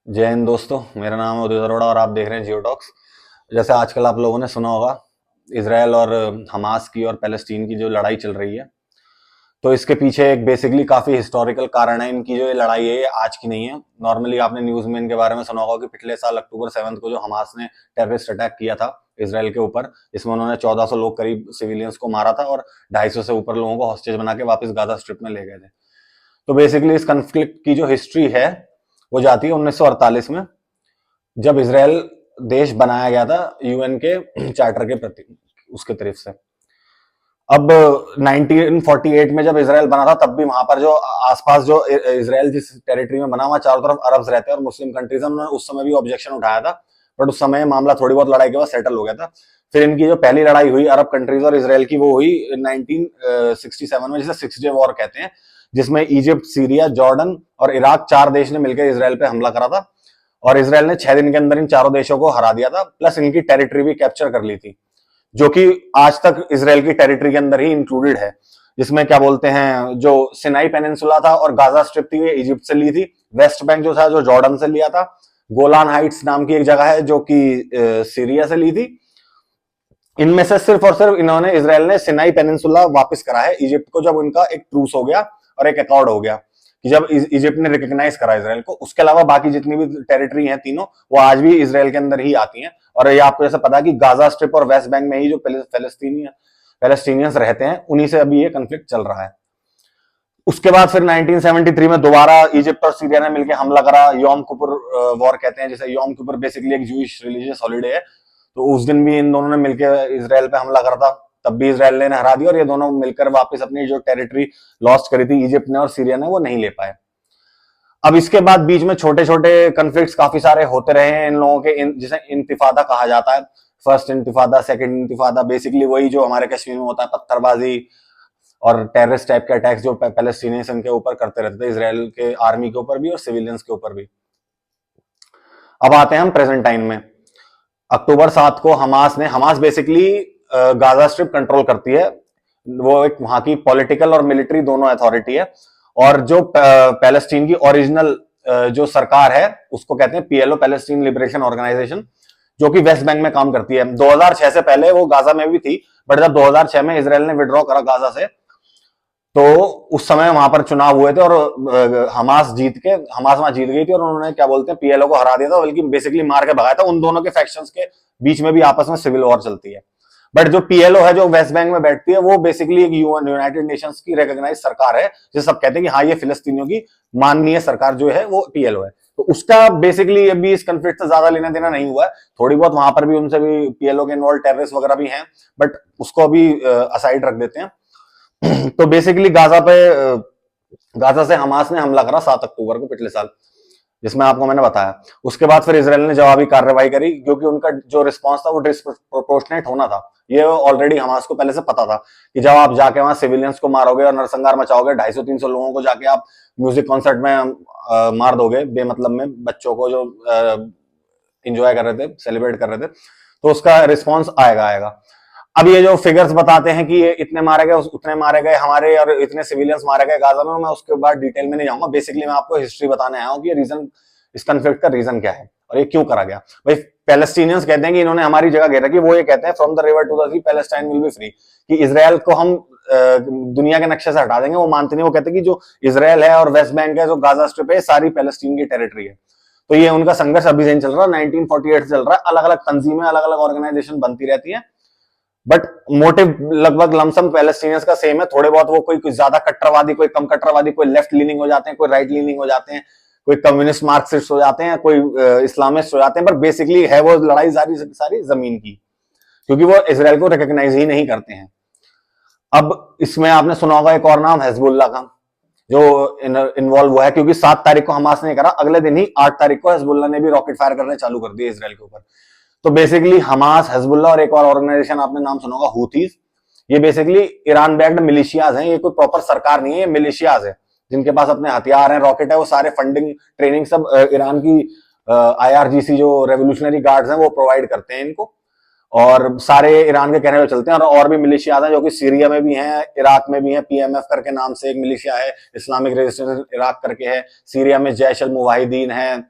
जय हिंद दोस्तों। मेरा नाम है उदय अरोड़ा और आप देख रहे हैं जियो टॉक्स। जैसे आजकल आप लोगों ने सुना होगा, इसराइल और हमास की और पैलेस्टीन की जो लड़ाई चल रही है, तो इसके पीछे एक बेसिकली काफी हिस्टोरिकल कारण है। इनकी जो ये लड़ाई है ये आज की नहीं है। नॉर्मली आपने न्यूज में इनके बारे में सुना होगा कि पिछले साल अक्टूबर 7 को जो हमास ने टेररिस्ट अटैक किया था इसराइल के ऊपर, इसमें उन्होंने 1400 लोग करीब सिविलियंस को मारा था और 250 से ऊपर लोगों को हॉस्टेज बना के वापस गाजा स्ट्रिप में ले गए थे। तो बेसिकली इस कन्फ्लिक्ट की जो हिस्ट्री है वो जाती है 1948 में, जब इसराइल देश बनाया गया था यूएन के चार्टर के प्रति, उसके तरफ से। अब 1948 में जब इसराइल बना था तब भी वहां पर जो आसपास जो इसराइल जिस टेरिटरी में बना, वहां चारों तरफ अरब्स रहते हैं और मुस्लिम कंट्रीज, उन्होंने उस समय भी ऑब्जेक्शन उठाया था। बट उस समय मामला थोड़ी बहुत लड़ाई के बाद सेटल हो गया था। फिर इनकी जो पहली लड़ाई हुई अरब कंट्रीज और इसराइल की, वो हुई 1967 में, जिसे 6 डे वॉर कहते हैं, जिसमें इजिप्ट, सीरिया, जॉर्डन और इराक, 4 देश ने मिलकर इसराइल पे हमला करा था। और इसराइल ने 6 दिन के अंदर इन चारों देशों को हरा दिया था, प्लस इनकी टेरिटरी भी कैप्चर कर ली थी, जो कि आज तक इसराइल की टेरिटरी के अंदर ही इंक्लूडेड है। जिसमें क्या बोलते हैं, जो सिनाई पेनिनसुला था और गाजा स्ट्रिप थी, ये इजिप्ट से ली थी। वेस्ट बैंक जो था जो जॉर्डन से लिया था। गोलान हाइट्स नाम की एक जगह है जो कि सीरिया से ली थी। इनमें से सिर्फ और सिर्फ इन्होंने, इसराइल ने सिनाई पेनिनसुला वापस करा है इजिप्ट को, जब उनका एक ट्रूस हो गया और एक अकॉर्ड हो गया कि जब इजिप्ट ने रिकॉग्नाइज करा इसराइल को। उसके अलावा बाकी जितनी भी टेरिटरी हैं तीनों, वो आज भी इसराइल के अंदर ही आती हैं। और ये आपको जैसे पता है कि गाजा स्ट्रिप और वेस्ट बैंक में ही जो पैलेस्टीनियंस रहते हैं, उन्हीं से अभी ये कंफ्लिक्ट चल रहा है। उसके बाद फिर 1973 में दोबारा इजिप्ट और सीरिया ने मिलकर हमला करा। योम किपुर वॉर कहते हैं जिसे। योम किपुर बेसिकली एक जूइश रिलीजियस हॉलीडे है। तो उस दिन भी इन दोनों ने मिलकर इसराइल पे हमला करा था, तब भी इसराइल ने हरा दिया और ये दोनों मिलकर वापस अपनी जो टेरिटरी लॉस्ट करी थी इजिप्ट ने और सीरिया ने, वो नहीं ले पाए। अब इसके बाद बीच में छोटे छोटे कन्फ्लिक्ट्स काफी सारे होते रहे हैं इन लोगों के, जिसे इंतिफादा कहा जाता है। फर्स्ट इंतिफादा, सेकंड इंतिफादा, बेसिकली वही जो हमारे कश्मीर में होता है, पत्थरबाजी और टेररिस्ट टाइप के अटैक्स जो पैलेस्टीनियंस के ऊपर करते रहते थे, इसराइल के आर्मी के ऊपर भी और सिविलियंस के ऊपर भी। अब आते हैं हम प्रेजेंट टाइम में। अक्टूबर 7 को Hamas basically Gaza strip control करती है। वो एक वहां की पॉलिटिकल और मिलिट्री दोनों अथॉरिटी है। और जो पैलेस्टीन की ओरिजिनल जो सरकार है उसको कहते हैं पीएलओ, पैलेस्टीन लिबरेशन ऑर्गेनाइजेशन, जो कि वेस्ट बैंक में काम करती है। 2006 से पहले वो गाजा में भी थी, बट जब 2006 में इसराइल ने विड्रॉ करा गाजा से, तो उस समय वहां पर चुनाव हुए थे और हमास वहां जीत गई थी और उन्होंने क्या बोलते हैं पीएलओ को हरा दिया था, बल्कि बेसिकली मार के भगाया था। उन दोनों के फैक्शंस के बीच में भी आपस में सिविल वॉर चलती है। बट जो पीएलओ है जो वेस्ट बैंक में बैठती है, वो बेसिकली एक यूनाइटेड नेशंस की रिकॉग्नाइज सरकार है, जिसे सब कहते हैं कि हाँ ये फिलिस्तीनियों की माननीय सरकार जो है वो पीएलओ है। तो उसका बेसिकली अभी इस कंफ्लिक्ट से ज्यादा लेना देना नहीं हुआ है। थोड़ी बहुत वहां पर भी उनसे भी पीएलओ के इन्वॉल्व टेररिस्ट वगैरह भी हैं, बट उसको अभी असाइड रख देते हैं। तो बेसिकली गाजा से हमास ने हमला करा 7 अक्टूबर को पिछले साल, जिसमें आपको मैंने बताया। उसके बाद फिर इसराइल ने जवाबी कार्रवाई करी, क्योंकि उनका जो रिस्पांस था वो डिस्प्रोपोर्शनेट होना था। ये ऑलरेडी हमास को पहले से पता था कि जब आप जाके वहां सिविलियंस को मारोगे और नरसंहार मचाओगे, 250-300 लोगों को जाके आप म्यूजिक कॉन्सर्ट में मार दोगे बेमतलब में, बच्चों को जो इंजॉय कर रहे थे, सेलिब्रेट कर रहे थे, तो उसका रिस्पॉन्स आएगा। अब ये जो फिगर्स बताते हैं कि ये इतने मारे गए, उतने मारे गए हमारे, और इतने सिविलियंस मारे गए गाजा में, मैं उसके बाद डिटेल में नहीं जाऊंगा। बेसिकली मैं आपको हिस्ट्री बताने आया हूं कि ये रीजन, इस कन्फ्लिक्ट का रीजन क्या है और ये क्यों करा गया। भाई पैलेस्टीनियंस कहते हैं कि इन्होंने हमारी जगह घेर रखी। वो ये कहते हैं from the river to the sea Palestine will be free, कि इसराइल को हम दुनिया के नक्शे से हटा देंगे। वो मानते नहीं। वो कहते हैं कि जो इसराइल है और वेस्ट बैंक है, जो गाजा स्ट्रिप है, सारी पैलेस्टीन की टेरिटरी है। तो ये उनका संघर्ष अभी से चल रहा है, 1948 से चल रहा है। अलग अलग तंजीमें, अलग अलग ऑर्गेनाइजेशन बनती रहती है, बट मोटिव लगभग लमसम पैलेस्टीनियंस का सेम है। थोड़े बहुत वो कोई ज्यादा कट्टरवादी, कोई कम कट्टरवादी, कोई लेफ्ट लीनिंग हो जाते हैं, कोई राइट लीनिंग हो जाते हैं, कोई कम्युनिस्ट मार्क्सिस्ट हो जाते हैं, कोई इस्लामिस्ट हो जाते हैं। पर बेसिकली है वो लड़ाई सारी सारी जमीन की, क्योंकि वो इसराइल को रिकॉग्नाइज ही नहीं करते हैं। अब इसमें आपने सुना होगा एक और नाम, हिजबुल्लाह का, जो इन्वॉल्व हुआ है, क्योंकि 7 तारीख को हमास ने करा, अगले दिन ही 8 तारीख को हिजबुल्लाह ने भी रॉकेट फायर करने चालू कर दिए इसराइल के ऊपर। तो बेसिकली हमास, हिजबुल्लाह और एक और ऑर्गेनाइजेशन आपने नाम सुना होगा, हूथीज, ये बेसिकली ईरान बैक्ड मिलिशियाज हैं। ये कोई प्रॉपर सरकार नहीं है, ये मिलिशियाज है जिनके पास अपने हथियार हैं, रॉकेट है। वो सारे फंडिंग, ट्रेनिंग सब ईरान की आईआरजीसी जो रेवोल्यूशनरी गार्ड्स हैं वो प्रोवाइड करते हैं इनको, और सारे ईरान के कहने पे चलते हैं। और भी मिलिशियाज हैं जो कि सीरिया में भी हैं, इराक में भी हैं। पीएमएफ करके नाम से एक मिलिशिया है, इस्लामिक रेजिस्टेंस इराक करके है। सीरिया में जैश अल मुवाहिदीन है,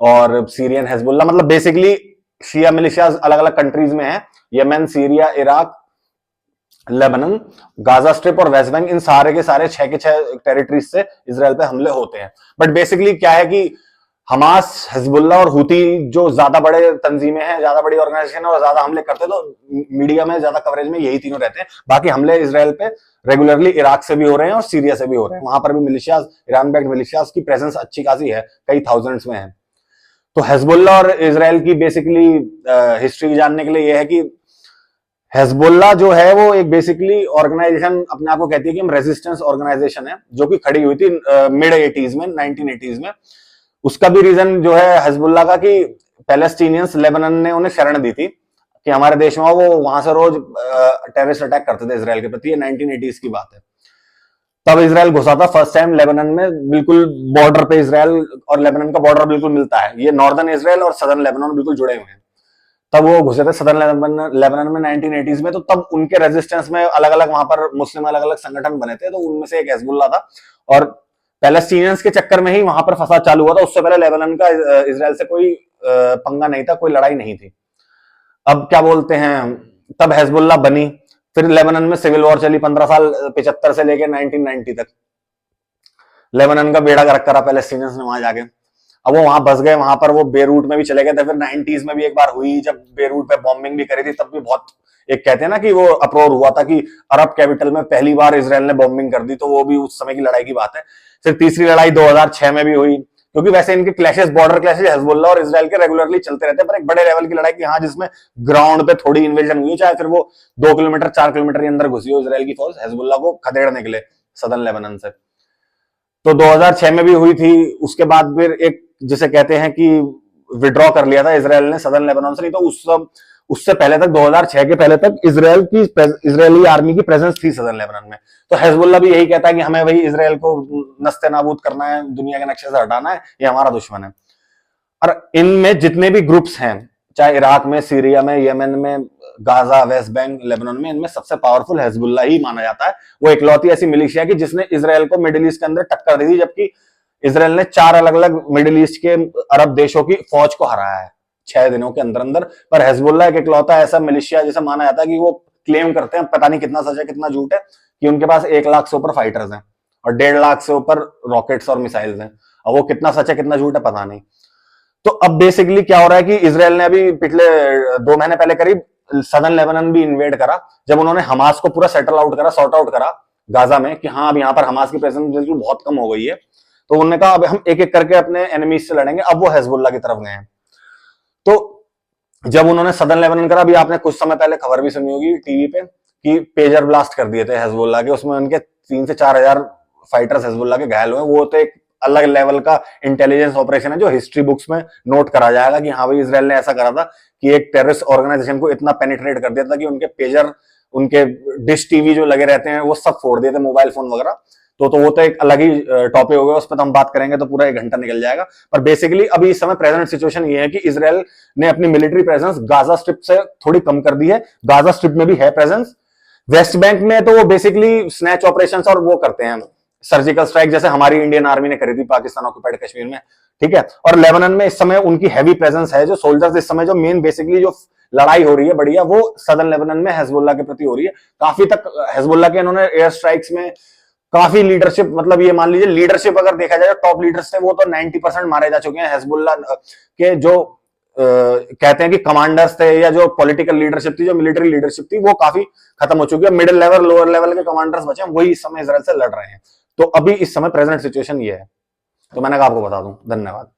और सीरियन हेजबुल्ला, मतलब बेसिकली शिया मिलिशियाज अलग अलग कंट्रीज में है, Yemen, Syria, Iraq, Lebanon, Gaza strip और वेस्ट बैंक, इन सारे के सारे 6 के 6 टेरिटरीज से इसराइल पे हमले होते हैं। बट बेसिकली क्या है कि हमास, हिजबुल्लाह और हुती जो ज्यादा बड़े तंजीमें हैं, ज्यादा बड़ी ऑर्गेनाइजेशन है और ज्यादा हमले करते हैं, तो मीडिया में ज्यादा कवरेज में यही तीनों रहते हैं। बाकी हमले इसराइल पे रेगुलरली इराक से भी हो रहे हैं और सीरिया से भी हो रहे हैं, वहां पर भी मिलिशियाज, ईरान बैक्ड मिलिशियाज की प्रेजेंस अच्छी खासी है, कई थाउजेंड्स में है। तो हिजबुल्लाह और इसराइल की बेसिकली हिस्ट्री जानने के लिए यह है कि हिजबुल्लाह जो है वो एक बेसिकली ऑर्गेनाइजेशन अपने आप को कहती है कि हम रेजिस्टेंस ऑर्गेनाइजेशन है, जो कि खड़ी हुई थी मिड 80s में, 1980s में। उसका भी रीजन जो है हिजबुल्लाह का कि पैलेस्टीनियंस, लेबनान ने उन्हें शरण दी थी कि हमारे देश में, वो वहां से रोज टेररिस्ट अटैक करते थे इसराइल के प्रति। ये 1980s की बात है। तब इसराइल घुसा था फर्स्ट टाइम लेबनान में, बिल्कुल बॉर्डर पे इसराइल और लेबनान का बॉर्डर बिल्कुल मिलता है, ये नॉर्दर्न इसराइल और सदर्न लेबनान बिल्कुल जुड़े हुए हैं। तब वो घुसे थे सदर्न लेबनान में 1980s में। तो तब उनके रेजिस्टेंस में अलग अलग वहां पर मुस्लिम अलग अलग संगठन बने थे, तो उनमें से एक हिजबुल्लाह था। और पैलेस्टीनियंस के चक्कर में ही वहां पर फसाद चालू हुआ था, उससे पहले लेबनान का इसराइल से कोई पंगा नहीं था, कोई लड़ाई नहीं थी। अब क्या बोलते हैं, तब हिजबुल्लाह बनी, फिर लेबनान में सिविल वॉर चली 15 साल, 75 से लेके 1990 तक लेबनान का बेड़ा गर्क करा पैलेस्टीनियंस ने वहां जाके। अब वो वहां बस गए, वहां पर वो बेरूट में भी चले गए थे। फिर 90s में भी एक बार हुई जब बेरूट पे बॉम्बिंग भी करी थी, तब भी बहुत, एक कहते हैं ना कि वो अप्रोर हुआ था कि अरब कैपिटल में पहली बार इसराइल ने बॉम्बिंग कर दी, तो वो भी उस समय की लड़ाई की बात है। फिर तीसरी लड़ाई 2006 में भी हुई, क्योंकि वैसे इनके क्लैशेस, बॉर्डर क्लैशेस हिजबुल्लाह और इसराइल के रेगुलरली चलते रहते हैं, पर एक बड़े लेवल की लड़ाई की हाँ, जिसमें ग्राउंड पे थोड़ी इन्वेजन हुई, चाहे फिर वो 2 किलोमीटर 4 किलोमीटर के अंदर घुसी हो इसराइल की फौज हिजबुल्लाह को खदेड़ने के लिए सदर्न लेबनान से, तो 2006 में भी हुई थी। उसके बाद फिर एक जिसे कहते हैं कि विड्रॉ कर लिया था इसराइल ने सदर्न लेबनान से। नहीं तो उससे पहले तक, 2006 के पहले तक इजरायली आर्मी की प्रेजेंस थी सदर्न लेबनान में। तो हिजबुल्लाह भी यही कहता है कि हमें भाई इसराइल को नस्ते नाबूद करना है, दुनिया के नक्शे से हटाना है, ये हमारा दुश्मन है। और इनमें जितने भी ग्रुप्स हैं, चाहे इराक में, सीरिया में, यमन में, गाजा, वेस्ट बैंक, लेबनान में, इनमें सबसे पावरफुल हिजबुल्लाह ही माना जाता है। वो इकलौती ऐसी मिलिशिया की जिसने इसराइल को मिडिल ईस्ट के अंदर टक्कर दी थी, जबकि इसराइल ने 4 अलग अलग मिडिल ईस्ट के अरब देशों की फौज को हराया है 6 दिनों के अंदर अंदर। पर हिजबुल्लाह एक इकलौता ऐसा मिलिशिया जिसे माना जाता है कि वो क्लेम करते हैं, पता नहीं कितना सच है कितना झूठ है, कि उनके पास 1 लाख से ऊपर फाइटर्स हैं और 1.5 लाख से ऊपर रॉकेट्स और मिसाइल्स हैं। अब वो कितना सच है कितना झूठ है पता नहीं। तो अब बेसिकली क्या हो रहा है कि इसराइल ने अभी पिछले 2 महीने पहले करीब सदर्न लेबनान भी इन्वेड करा, जब उन्होंने हमास को पूरा सेटल आउट करा, सॉर्ट आउट करा गाजा में, कि हाँ अब यहाँ पर हमास की प्रेजेंस बिल्कुल बहुत कम हो गई है। तो उन्होंने कहा अब हम एक एक करके अपने एनिमीज से लड़ेंगे। अब वो हिजबुल्लाह की तरफ गए हैं। तो जब उन्होंने सदर्न लेबनान करा, अभी आपने कुछ समय पहले खबर भी सुनी होगी टीवी पे कि पेजर ब्लास्ट कर दिए थे हिजबुल्लाह के, उसमें उनके 3 से 4 हजार फाइटर्स हिजबुल्लाह के घायल हुए। वो तो एक अलग लेवल का इंटेलिजेंस ऑपरेशन है जो हिस्ट्री बुक्स में नोट करा जाएगा कि हाँ भाई इसराइल ने ऐसा करा था कि एक टेररिस्ट ऑर्गेनाइजेशन को इतना पेनिट्रेट कर दिया था कि उनके पेजर, उनके डिश टीवी जो लगे रहते हैं वो सब फोड़ दिए थे, मोबाइल फोन वगैरह। तो वो तो एक अलग ही टॉपिक हो गया, उस पर तो हम बात करेंगे तो पूरा 1 घंटा निकल जाएगा। पर बेसिकली अभी इस समय प्रेजेंट सिचुएशन ये है कि इसराइल ने अपनी मिलिट्री प्रेजेंस गाजा स्ट्रिप से थोड़ी कम कर दी है। गाजा स्ट्रिप में भी है प्रेजेंस, वेस्ट बैंक में तो वो बेसिकली स्नैच ऑपरेशन और वो करते हैं सर्जिकल स्ट्राइक, जैसे हमारी इंडियन आर्मी ने करी थी पाकिस्तान ऑक्युपाइड कश्मीर में, ठीक है। और लेबनान में इस समय उनकी हैवी प्रेजेंस है, जो सोल्जर्स इस समय जो मेन बेसिकली जो लड़ाई हो रही है बढ़िया, वो सदर्न लेबनान में हिजबुल्लाह के प्रति हो रही है। काफी तक हिजबुल्लाह के इन्होंने एयर स्ट्राइक्स में काफी लीडरशिप, मतलब ये मान लीजिए लीडरशिप अगर देखा जाए टॉप लीडर्स थे वो तो 90% मारे जा चुके हैं। हिजबुल्लाह के जो कहते हैं कि कमांडर्स थे या जो पॉलिटिकल लीडरशिप थी, जो मिलिट्री लीडरशिप थी, वो काफी खत्म हो चुकी है। मिडिल लेवल, लोअर लेवल के कमांडर्स बचे हैं, वही इस समय इसराइल से लड़ रहे हैं। तो अभी इस समय प्रेजेंट सिचुएशन ये है। तो मैंने कहा आपको बता दूं। धन्यवाद।